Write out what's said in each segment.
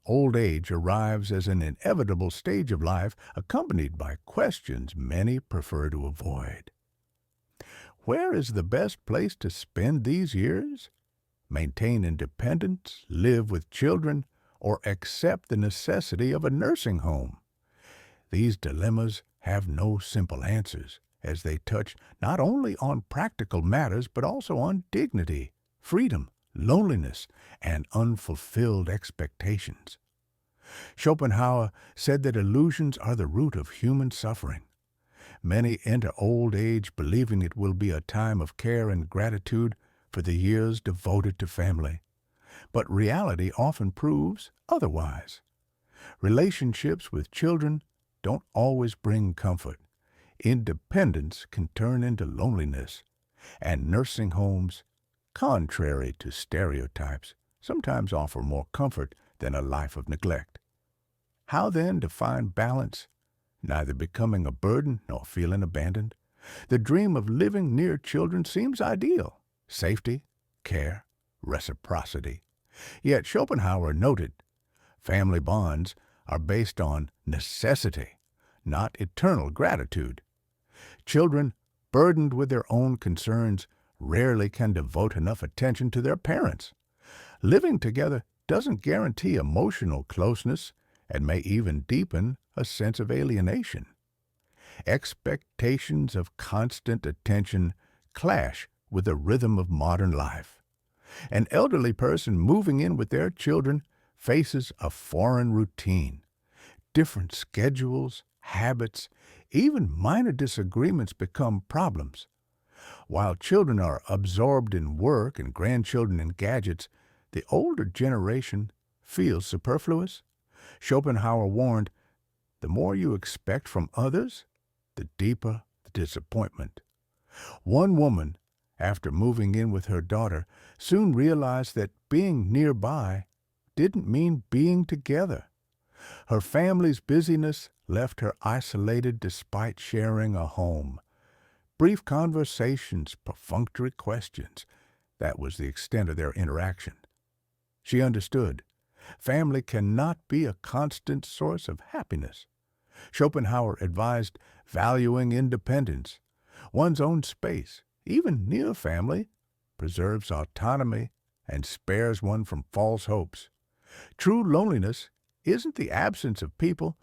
Old age arrives as an inevitable stage of life accompanied by questions many prefer to avoid. Where is the best place to spend these years? Maintain independence, live with children, or accept the necessity of a nursing home? These dilemmas have no simple answers, as they touch not only on practical matters but also on dignity, freedom, loneliness, and unfulfilled expectations. Schopenhauer said that illusions are the root of human suffering. Many enter old age believing it will be a time of care and gratitude for the years devoted to family. But reality often proves otherwise. Relationships with children don't always bring comfort. Independence can turn into loneliness, and nursing homes, contrary to stereotypes, sometimes offer more comfort than a life of neglect. How then to find balance, neither becoming a burden nor feeling abandoned? The dream of living near children seems ideal: safety, care, reciprocity. Yet Schopenhauer noted, family bonds are based on necessity, not eternal gratitude. Children, burdened with their own concerns, rarely can devote enough attention to their parents. Living together doesn't guarantee emotional closeness and may even deepen a sense of alienation. Expectations of constant attention clash with the rhythm of modern life. An elderly person moving in with their children faces a foreign routine. Different schedules, habits, even minor disagreements become problems. While children are absorbed in work and grandchildren in gadgets, the older generation feels superfluous. Schopenhauer warned, the more you expect from others, the deeper the disappointment. One woman, after moving in with her daughter, soon realized that being nearby didn't mean being together. Her family's busyness left her isolated despite sharing a home. Brief conversations, perfunctory questions, that was the extent of their interaction. She understood. Family cannot be a constant source of happiness. Schopenhauer advised valuing independence. One's own space, even near family, preserves autonomy and spares one from false hopes. True loneliness isn't the absence of people,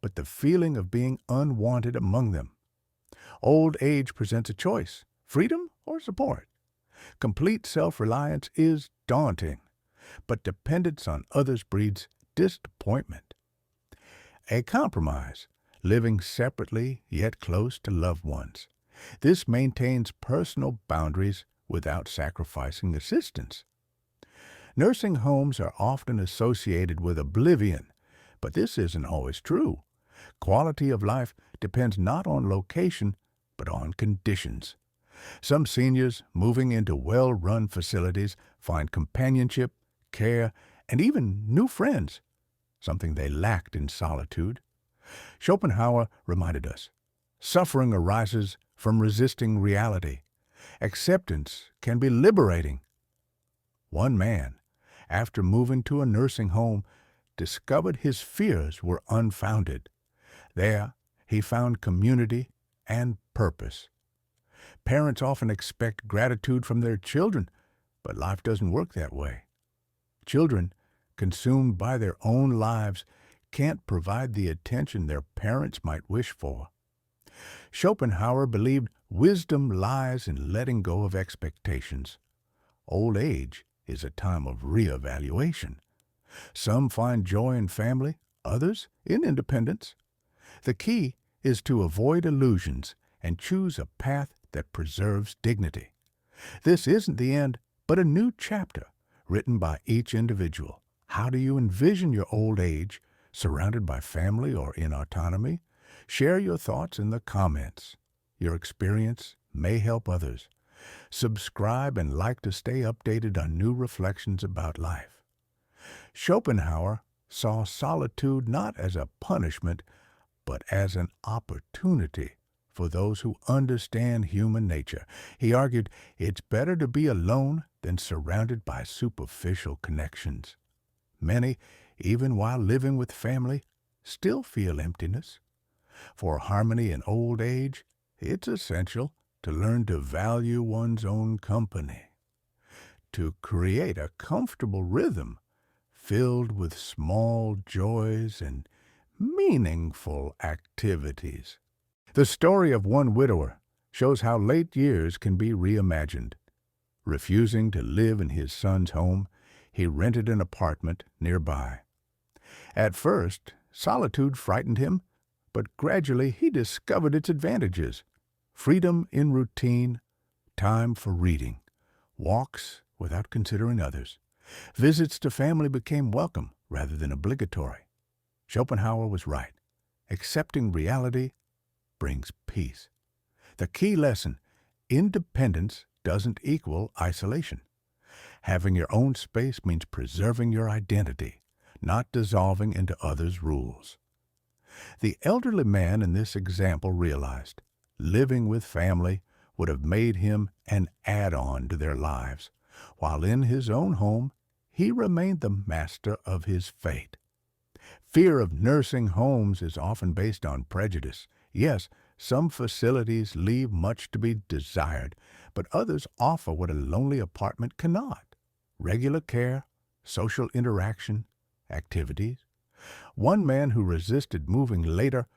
but the feeling of being unwanted among them. Old age presents a choice: freedom or support. Complete self-reliance is daunting, but dependence on others breeds disappointment. A compromise, living separately yet close to loved ones. This maintains personal boundaries without sacrificing assistance. Nursing homes are often associated with oblivion, but this isn't always true. Quality of life depends not on location, but on conditions. Some seniors moving into well-run facilities find companionship, care, and even new friends, something they lacked in solitude. Schopenhauer reminded us, suffering arises from resisting reality. Acceptance can be liberating. One man, after moving to a nursing home, discovered his fears were unfounded. There, he found community and purpose. Parents often expect gratitude from their children, but life doesn't work that way. Children, consumed by their own lives, can't provide the attention their parents might wish for. Schopenhauer believed wisdom lies in letting go of expectations. Old age is a time of reevaluation. Some find joy in family, others in independence. The key is to avoid illusions and choose a path that preserves dignity. This isn't the end, but a new chapter written by each individual. How do you envision your old age, surrounded by family or in autonomy? Share your thoughts in the comments. Your experience may help others. Subscribe and like to stay updated on new reflections about life. Schopenhauer saw solitude not as a punishment, but as an opportunity for those who understand human nature. He argued it's better to be alone than surrounded by superficial connections. Many, even while living with family, still feel emptiness. For harmony in old age, it's essential to learn to value one's own company, to create a comfortable rhythm filled with small joys and meaningful activities. The story of one widower shows how late years can be reimagined. Refusing to live in his son's home, he rented an apartment nearby. At first, solitude frightened him, but gradually he discovered its advantages. Freedom in routine, time for reading, walks without considering others. Visits to family became welcome rather than obligatory. Schopenhauer was right. Accepting reality brings peace. The key lesson: independence doesn't equal isolation. Having your own space means preserving your identity, not dissolving into others' rules. The elderly man in this example realized living with family would have made him an add-on to their lives, while in his own home he remained the master of his fate. Fear of nursing homes is often based on prejudice. Yes, some facilities leave much to be desired, but others offer what a lonely apartment cannot: regular care, social interaction, activities. One man who resisted moving later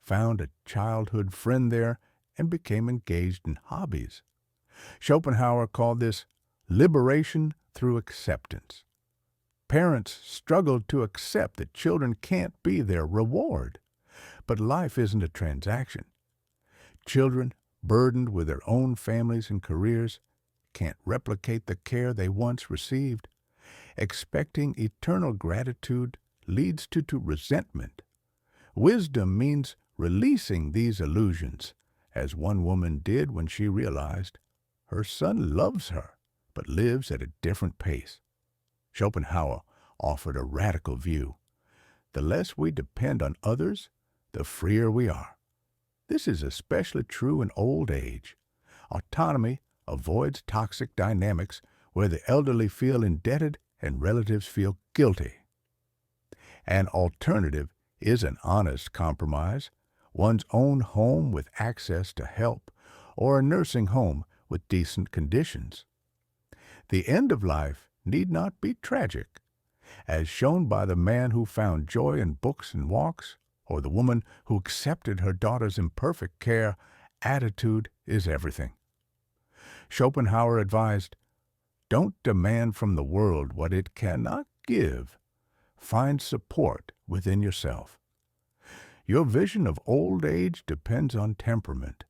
found a childhood friend there and became engaged in hobbies. Schopenhauer called this liberation through acceptance. Parents struggled to accept that children can't be their reward. But life isn't a transaction. Children, burdened with their own families and careers, can't replicate the care they once received. Expecting eternal gratitude leads to resentment. Wisdom means releasing these illusions, as one woman did when she realized her son loves her, but lives at a different pace. Schopenhauer offered a radical view. The less we depend on others, the freer we are. This is especially true in old age. Autonomy avoids toxic dynamics where the elderly feel indebted and relatives feel guilty. An alternative is an honest compromise: one's own home with access to help, or a nursing home with decent conditions. The end of life need not be tragic. As shown by the man who found joy in books and walks, or the woman who accepted her daughter's imperfect care, attitude is everything. Schopenhauer advised, "Don't demand from the world what it cannot give. Find support within yourself." Your vision of old age depends on temperament.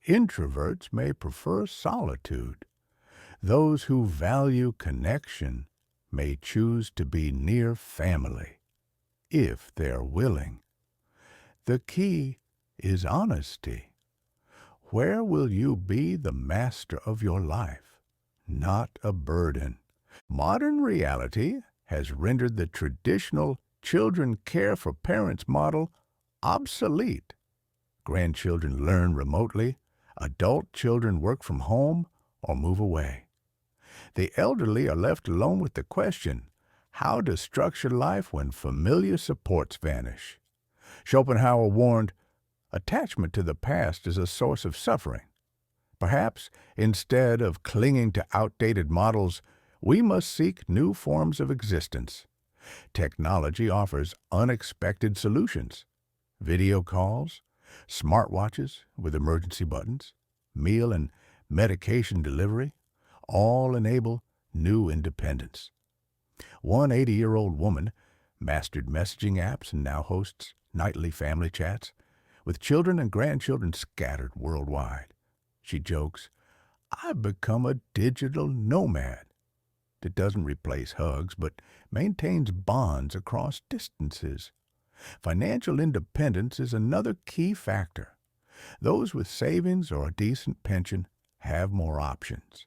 Introverts may prefer solitude. Those who value connection may choose to be near family, if they're willing. The key is honesty. Where will you be the master of your life, not a burden? Modern reality has rendered the traditional children care for parents model obsolete. Grandchildren learn remotely. Adult children work from home or move away. The elderly are left alone with the question, how to structure life when familiar supports vanish. Schopenhauer warned, attachment to the past is a source of suffering. Perhaps, instead of clinging to outdated models, we must seek new forms of existence. Technology offers unexpected solutions. Video calls, smartwatches with emergency buttons, meal and medication delivery, all enable new independence. One 80-year-old woman mastered messaging apps and now hosts nightly family chats, with children and grandchildren scattered worldwide. She jokes, "I've become a digital nomad." It doesn't replace hugs, but maintains bonds across distances. Financial independence is another key factor. Those with savings or a decent pension have more options.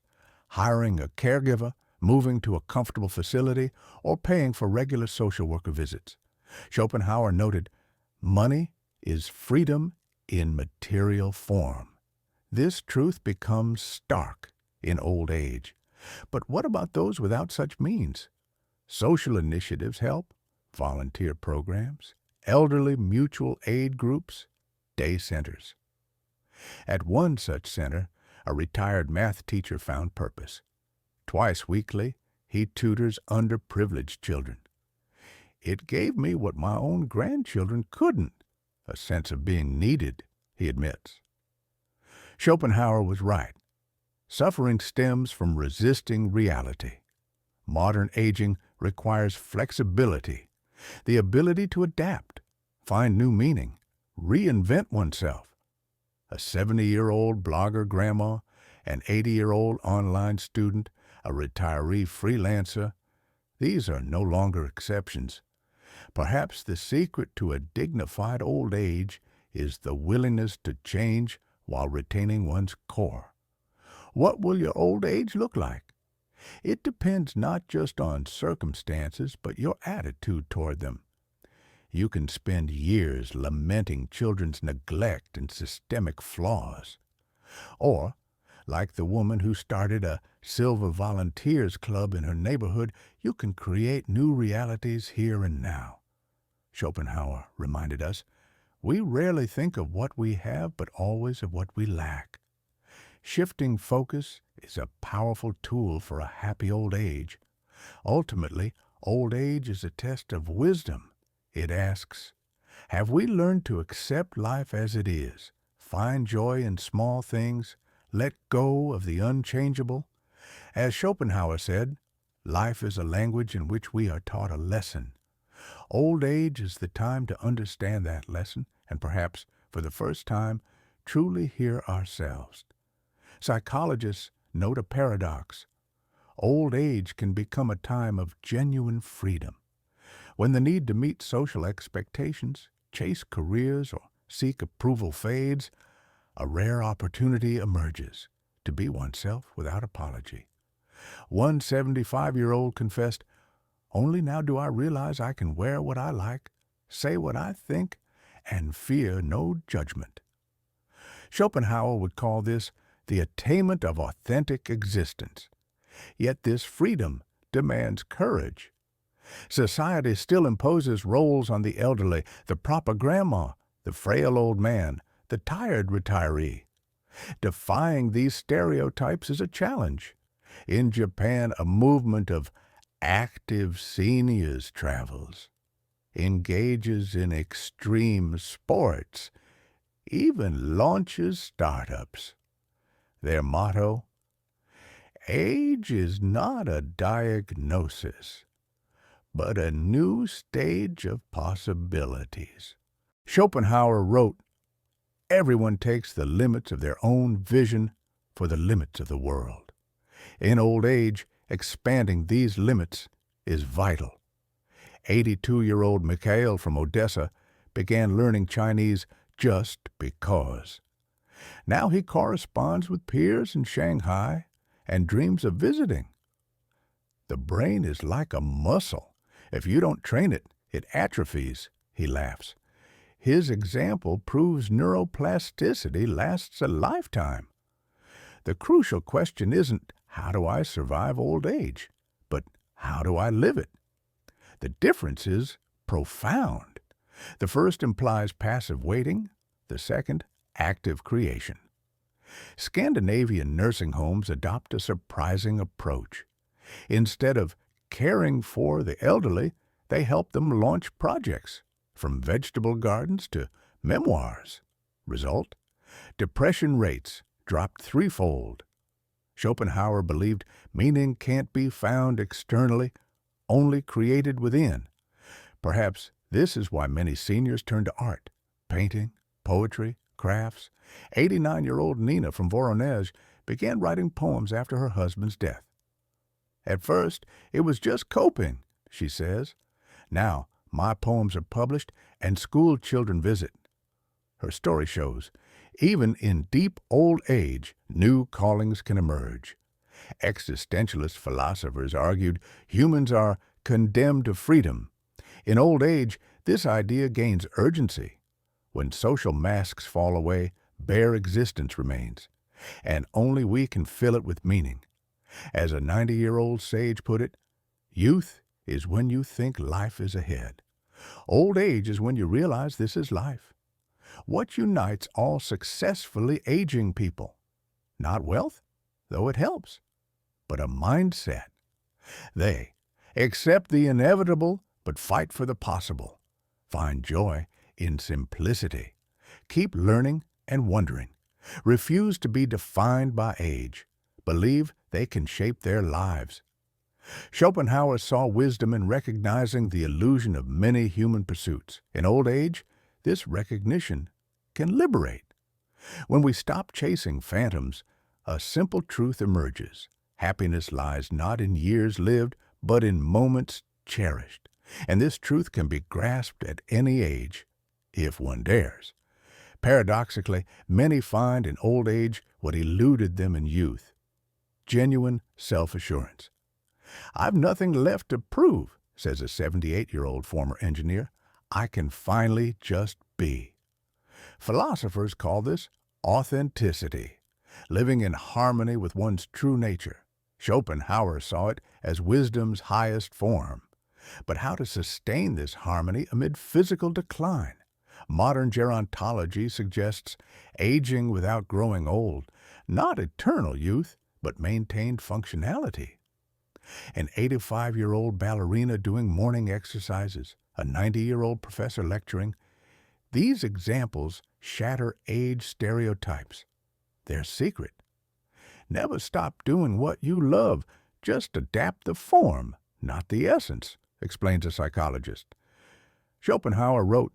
Hiring a caregiver, moving to a comfortable facility, or paying for regular social worker visits. Schopenhauer noted, money is freedom in material form. This truth becomes stark in old age. But what about those without such means? Social initiatives help. volunteer programs, elderly mutual aid groups, day centers. At one such center, a retired math teacher found purpose. Twice weekly, he tutors underprivileged children. It gave me what my own grandchildren couldn't, a sense of being needed, he admits. Schopenhauer was right. Suffering stems from resisting reality. Modern aging requires flexibility, the ability to adapt, find new meaning, reinvent oneself. A 70-year-old blogger grandma, an 80-year-old online student, a retiree freelancer, these are no longer exceptions. Perhaps the secret to a dignified old age is the willingness to change while retaining one's core. What will your old age look like? It depends not just on circumstances, but your attitude toward them. You can spend years lamenting children's neglect and systemic flaws. Or, like the woman who started a Silver Volunteers Club in her neighborhood, you can create new realities here and now. Schopenhauer reminded us, we rarely think of what we have, but always of what we lack. Shifting focus is a powerful tool for a happy old age. Ultimately, old age is a test of wisdom. It asks, have we learned to accept life as it is, find joy in small things, let go of the unchangeable? As Schopenhauer said, life is a language in which we are taught a lesson. Old age is the time to understand that lesson and perhaps, for the first time, truly hear ourselves. Psychologists note a paradox. Old age can become a time of genuine freedom. When the need to meet social expectations, chase careers, or seek approval fades, a rare opportunity emerges to be oneself without apology. One 75-year-old confessed, "Only now do I realize I can wear what I like, say what I think, and fear no judgment." Schopenhauer would call this the attainment of authentic existence. Yet this freedom demands courage. Society still imposes roles on the elderly, the proper grandma, the frail old man, the tired retiree. Defying these stereotypes is a challenge. In Japan, a movement of active seniors travels, engages in extreme sports, even launches startups. Their motto, age is not a diagnosis, but a new stage of possibilities. Schopenhauer wrote, everyone takes the limits of their own vision for the limits of the world. In old age, expanding these limits is vital. 82-year-old Mikhail from Odessa began learning Chinese just because. Now he corresponds with peers in Shanghai and dreams of visiting. The brain is like a muscle. If you don't train it, it atrophies, he laughs. His example proves neuroplasticity lasts a lifetime. The crucial question isn't, how do I survive old age? But how do I live it? The difference is profound. The first implies passive waiting, the second, active creation. Scandinavian nursing homes adopt a surprising approach. Instead of caring for the elderly, they help them launch projects, from vegetable gardens to memoirs. Result? Depression rates dropped threefold. Schopenhauer believed meaning can't be found externally, only created within. Perhaps this is why many seniors turn to art, painting, poetry, crafts. 89-year-old Nina from Voronezh began writing poems after her husband's death. At first, it was just coping, she says. Now, my poems are published and school children visit. Her story shows, even in deep old age, new callings can emerge. Existentialist philosophers argued humans are condemned to freedom. In old age, this idea gains urgency. When social masks fall away, bare existence remains, and only we can fill it with meaning. As a 90-year-old sage put it, youth is when you think life is ahead. Old age is when you realize this is life. What unites all successfully aging people? Not wealth, though it helps, but a mindset. They accept the inevitable but fight for the possible. Find joy in simplicity. Keep learning and wondering. Refuse to be defined by age. Believe they can shape their lives. Schopenhauer saw wisdom in recognizing the illusion of many human pursuits. In old age, this recognition can liberate. When we stop chasing phantoms, a simple truth emerges. Happiness lies not in years lived, but in moments cherished. And this truth can be grasped at any age, if one dares. Paradoxically, many find in old age what eluded them in youth: genuine self-assurance. "I've nothing left to prove," says a 78-year-old former engineer. "I can finally just be." Philosophers call this authenticity, living in harmony with one's true nature. Schopenhauer saw it as wisdom's highest form. But how to sustain this harmony amid physical decline? Modern gerontology suggests aging without growing old, not eternal youth, but maintained functionality. An 85-year-old ballerina doing morning exercises, a 90-year-old professor lecturing. These examples shatter age stereotypes. Their secret: never stop doing what you love, just adapt the form, not the essence, explains a psychologist. Schopenhauer wrote,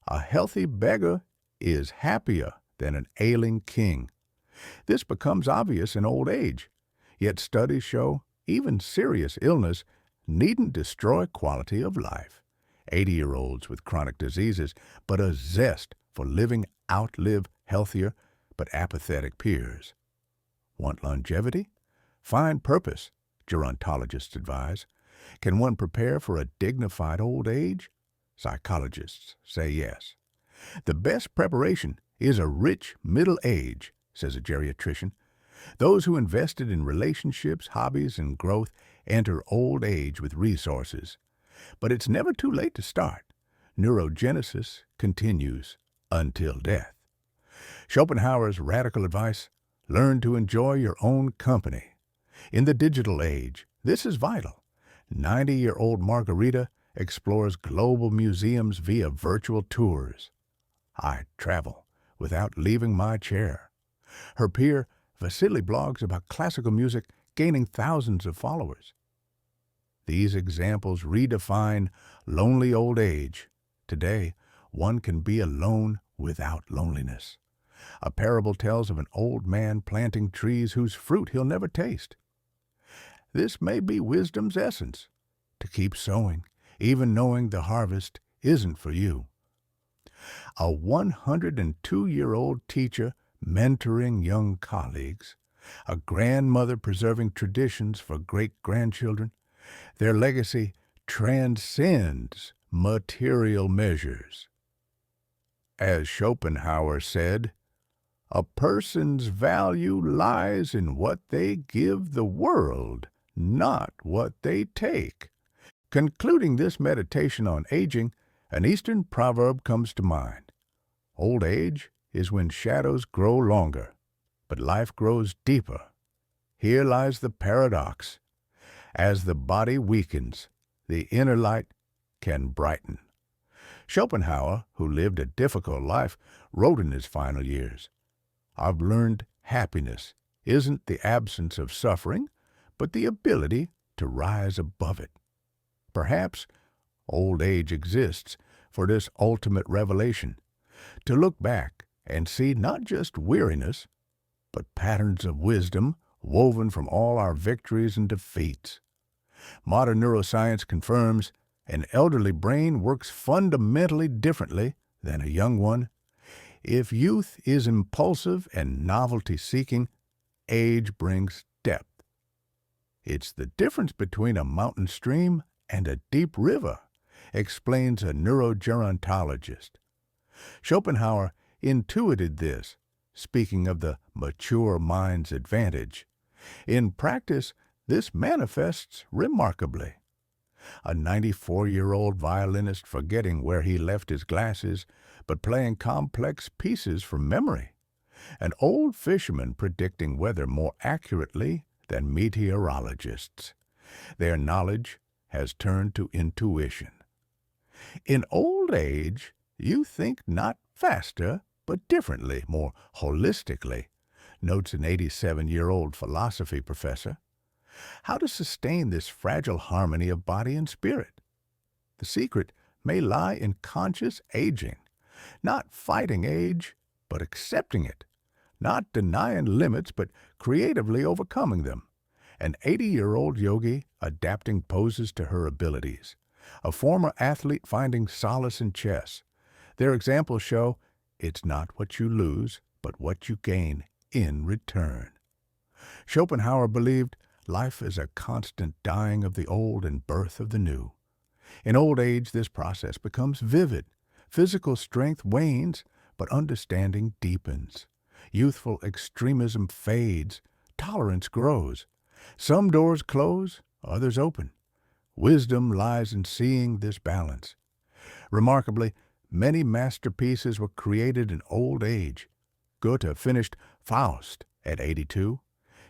"A healthy beggar is happier than an ailing king." This becomes obvious in old age, yet studies show even serious illness needn't destroy quality of life. 80-year-olds with chronic diseases, but a zest for living outlive healthier but apathetic peers. Want longevity? Find purpose, gerontologists advise. Can one prepare for a dignified old age? Psychologists say yes. The best preparation is a rich middle age, says a geriatrician. Those who invested in relationships, hobbies, and growth enter old age with resources. But it's never too late to start. Neurogenesis continues until death. Schopenhauer's radical advice: learn to enjoy your own company. In the digital age, this is vital. 90-year-old Margarita explores global museums via virtual tours. I travel without leaving my chair. Her peer Vasily blogs about classical music, gaining thousands of followers. These examples redefine lonely old age. Today, one can be alone without loneliness. A parable tells of an old man planting trees whose fruit he'll never taste. This may be wisdom's essence: to keep sowing, even knowing the harvest isn't for you. A 102-year-old teacher mentoring young colleagues, a grandmother preserving traditions for great-grandchildren. Their legacy transcends material measures. As Schopenhauer said, "A person's value lies in what they give the world, not what they take." Concluding this meditation on aging, an Eastern proverb comes to mind. Old age is when shadows grow longer, but life grows deeper. Here lies the paradox. As the body weakens, the inner light can brighten. Schopenhauer, who lived a difficult life, wrote in his final years, "I've learned happiness isn't the absence of suffering, but the ability to rise above it." Perhaps old age exists for this ultimate revelation, to look back and see not just weariness, but patterns of wisdom woven from all our victories and defeats. Modern neuroscience confirms an elderly brain works fundamentally differently than a young one. If youth is impulsive and novelty-seeking, age brings depth. It's the difference between a mountain stream and a deep river, explains a neurogerontologist. Schopenhauer intuited this, speaking of the mature mind's advantage. In practice, this manifests remarkably. A 94-year-old violinist forgetting where he left his glasses, but playing complex pieces from memory. An old fisherman predicting weather more accurately than meteorologists. Their knowledge has turned to intuition. In old age, you think not faster, but differently, more holistically, notes an 87-year-old philosophy professor. How to sustain this fragile harmony of body and spirit? The secret may lie in conscious aging, not fighting age, but accepting it, not denying limits, but creatively overcoming them. An 80-year-old yogi adapting poses to her abilities. A former athlete finding solace in chess. Their examples show it's not what you lose, but what you gain in return. Schopenhauer believed life is a constant dying of the old and birth of the new. In old age, this process becomes vivid. Physical strength wanes, but understanding deepens. Youthful extremism fades. Tolerance grows. Some doors close, others open. Wisdom lies in seeing this balance. Remarkably, many masterpieces were created in old age. Goethe finished Faust at 82.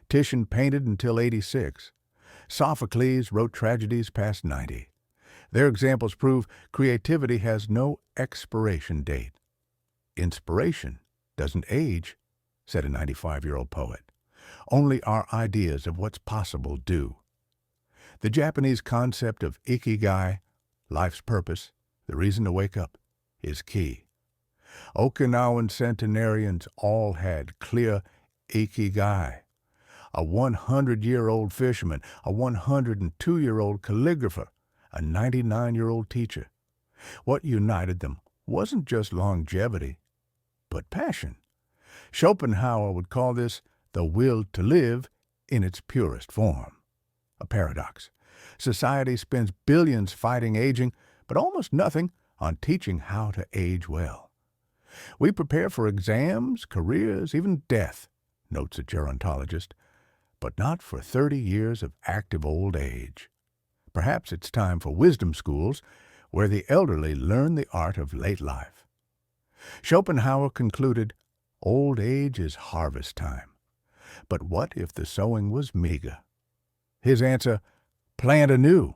Titian painted until 86. Sophocles wrote tragedies past 90. Their examples prove creativity has no expiration date. Inspiration doesn't age, said a 95-year-old poet. Only our ideas of what's possible do. The Japanese concept of ikigai, life's purpose, the reason to wake up, is key. Okinawan centenarians all had clear ikigai. A 100-year-old fisherman, a 102-year-old calligrapher, a 99-year-old teacher. What united them wasn't just longevity, but passion. Schopenhauer would call this the will to live in its purest form. A paradox. Society spends billions fighting aging, but almost nothing on teaching how to age well. We prepare for exams, careers, even death, notes a gerontologist, but not for 30 years of active old age. Perhaps it's time for wisdom schools where the elderly learn the art of late life. Schopenhauer concluded, old age is harvest time. But what if the sowing was meager? His answer, plant anew.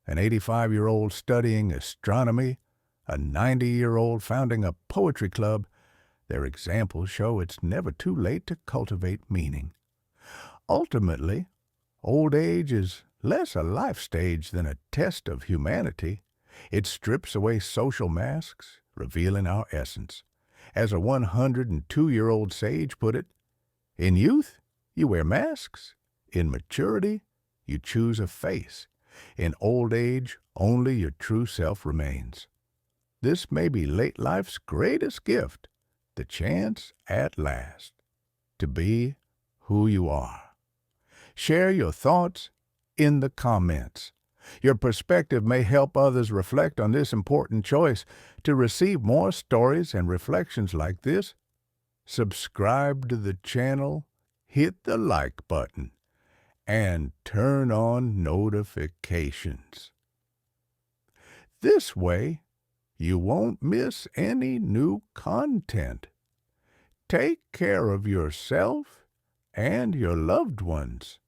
An 85-year-old studying astronomy, a 90-year-old founding a poetry club, their examples show it's never too late to cultivate meaning. Ultimately, old age is less a life stage than a test of humanity. It strips away social masks, revealing our essence. As a 102-year-old sage put it, in youth, you wear masks. In maturity, you choose a face. In old age, only your true self remains. This may be late life's greatest gift, the chance at last to be who you are. Share your thoughts in the comments. Your perspective may help others reflect on this important choice. To receive more stories and reflections like this, subscribe to the channel, hit the like button, and turn on notifications. This way, you won't miss any new content. Take care of yourself and your loved ones.